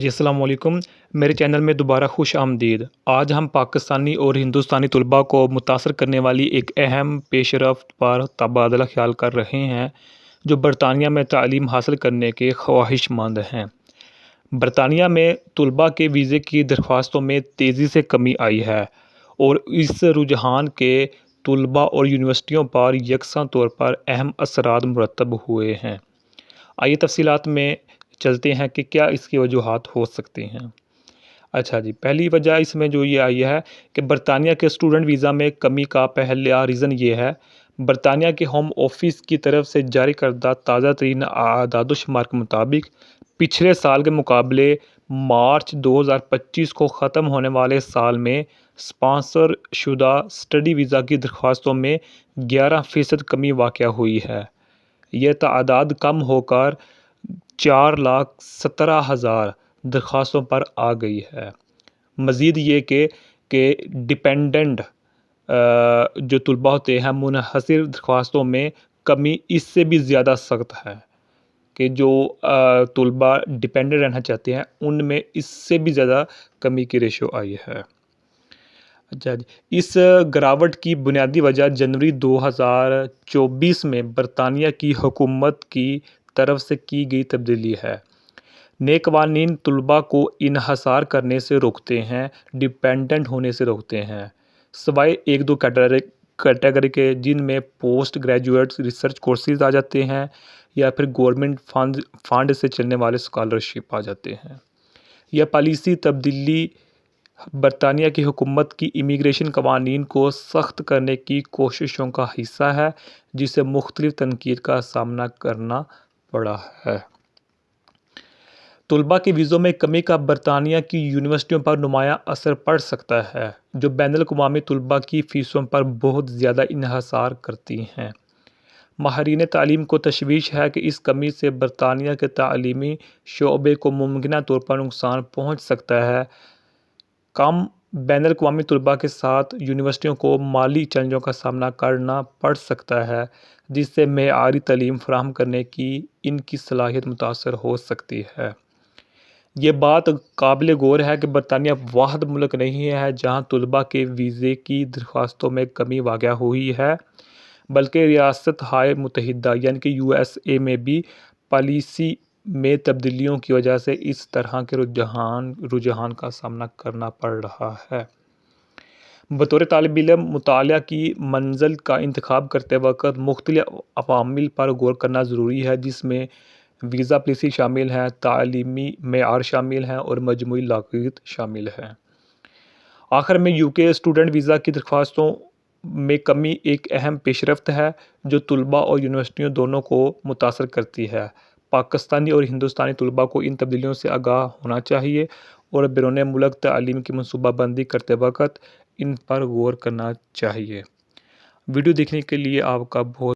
جی السلام علیکم، میرے چینل میں دوبارہ خوش آمدید۔ آج ہم پاکستانی اور ہندوستانی طلباء کو متاثر کرنے والی ایک اہم پیش رفت پر تبادلہ خیال کر رہے ہیں جو برطانیہ میں تعلیم حاصل کرنے کے خواہش مند ہیں۔ برطانیہ میں طلباء کے ویزے کی درخواستوں میں تیزی سے کمی آئی ہے اور اس رجحان کے طلباء اور یونیورسٹیوں پر یکساں طور پر اہم اثرات مرتب ہوئے ہیں۔ آئیے تفصیلات میں چلتے ہیں کہ کیا اس کی وجوہات ہو سکتی ہیں۔ اچھا جی، پہلی وجہ اس میں جو یہ آئی ہے کہ برطانیہ کے اسٹوڈنٹ ویزا میں کمی کا پہلا ریزن یہ ہے۔ برطانیہ کے ہوم آفس کی طرف سے جاری کردہ تازہ ترین اعداد و شمار کے مطابق پچھلے سال کے مقابلے مارچ 2025 کو ختم ہونے والے سال میں اسپانسر شدہ اسٹڈی ویزا کی درخواستوں میں 11% کمی واقع ہوئی ہے۔ یہ تعداد کم ہو کر 4,17,000 درخواستوں پر آ گئی ہے۔ مزید یہ کہ ڈپینڈنٹ جو طلباء ہوتے ہیں منحصر درخواستوں میں کمی اس سے بھی زیادہ سخت ہے کہ جو طلباء ڈپینڈنٹ رہنا چاہتے ہیں ان میں اس سے بھی زیادہ کمی کی ریشو آئی ہے۔ اچھا جی، اس گراوٹ کی بنیادی وجہ جنوری 2024 میں برطانیہ کی حکومت کی طرف سے کی گئی تبدیلی ہے۔ نئے قوانین طلباء کو انحصار کرنے سے روکتے ہیں، ڈپینڈنٹ ہونے سے روکتے ہیں، سوائے ایک دو کیٹیگری کے جن میں پوسٹ گریجویٹ ریسرچ کورسز آ جاتے ہیں یا پھر گورنمنٹ فنڈ سے چلنے والے اسکالرشپ آ جاتے ہیں۔ یہ پالیسی تبدیلی برطانیہ کی حکومت کی امیگریشن قوانین کو سخت کرنے کی کوششوں کا حصہ ہے جسے مختلف تنقید کا سامنا کرنا پڑا ہے۔ طلباء کے ویزوں میں کمی کا برطانیہ کی یونیورسٹیوں پر نمایاں اثر پڑ سکتا ہے جو بین الاقوامی طلباء کی فیسوں پر بہت زیادہ انحصار کرتی ہیں۔ ماہرین تعلیم کو تشویش ہے کہ اس کمی سے برطانیہ کے تعلیمی شعبے کو ممکنہ طور پر نقصان پہنچ سکتا ہے۔ کم بین الاقوامی طلباء کے ساتھ یونیورسٹیوں کو مالی چیلنجوں کا سامنا کرنا پڑ سکتا ہے جس سے معیاری تعلیم فراہم کرنے کی ان کی صلاحیت متاثر ہو سکتی ہے۔ یہ بات قابل غور ہے کہ برطانیہ واحد ملک نہیں ہے جہاں طلباء کے ویزے کی درخواستوں میں کمی واقع ہوئی ہے بلکہ ریاستہائے متحدہ یعنی کہ USA میں بھی پالیسی میں تبدیلیوں کی وجہ سے اس طرح کے رجحان کا سامنا کرنا پڑ رہا ہے۔ بطور طالب علم مطالعہ کی منزل کا انتخاب کرتے وقت مختلف عوامل پر غور کرنا ضروری ہے جس میں ویزا پالیسی شامل ہے، تعلیمی معیار شامل ہیں اور مجموعی لاگت شامل ہے۔ آخر میں UK اسٹوڈنٹ ویزا کی درخواستوں میں کمی ایک اہم پیش رفت ہے جو طلباء اور یونیورسٹیوں دونوں کو متاثر کرتی ہے۔ پاکستانی اور ہندوستانی طلباء کو ان تبدیلیوں سے آگاہ ہونا چاہیے اور بیرون ملک تعلیم کی منصوبہ بندی کرتے وقت ان پر غور کرنا چاہیے۔ ویڈیو دیکھنے کے لیے آپ کا بہت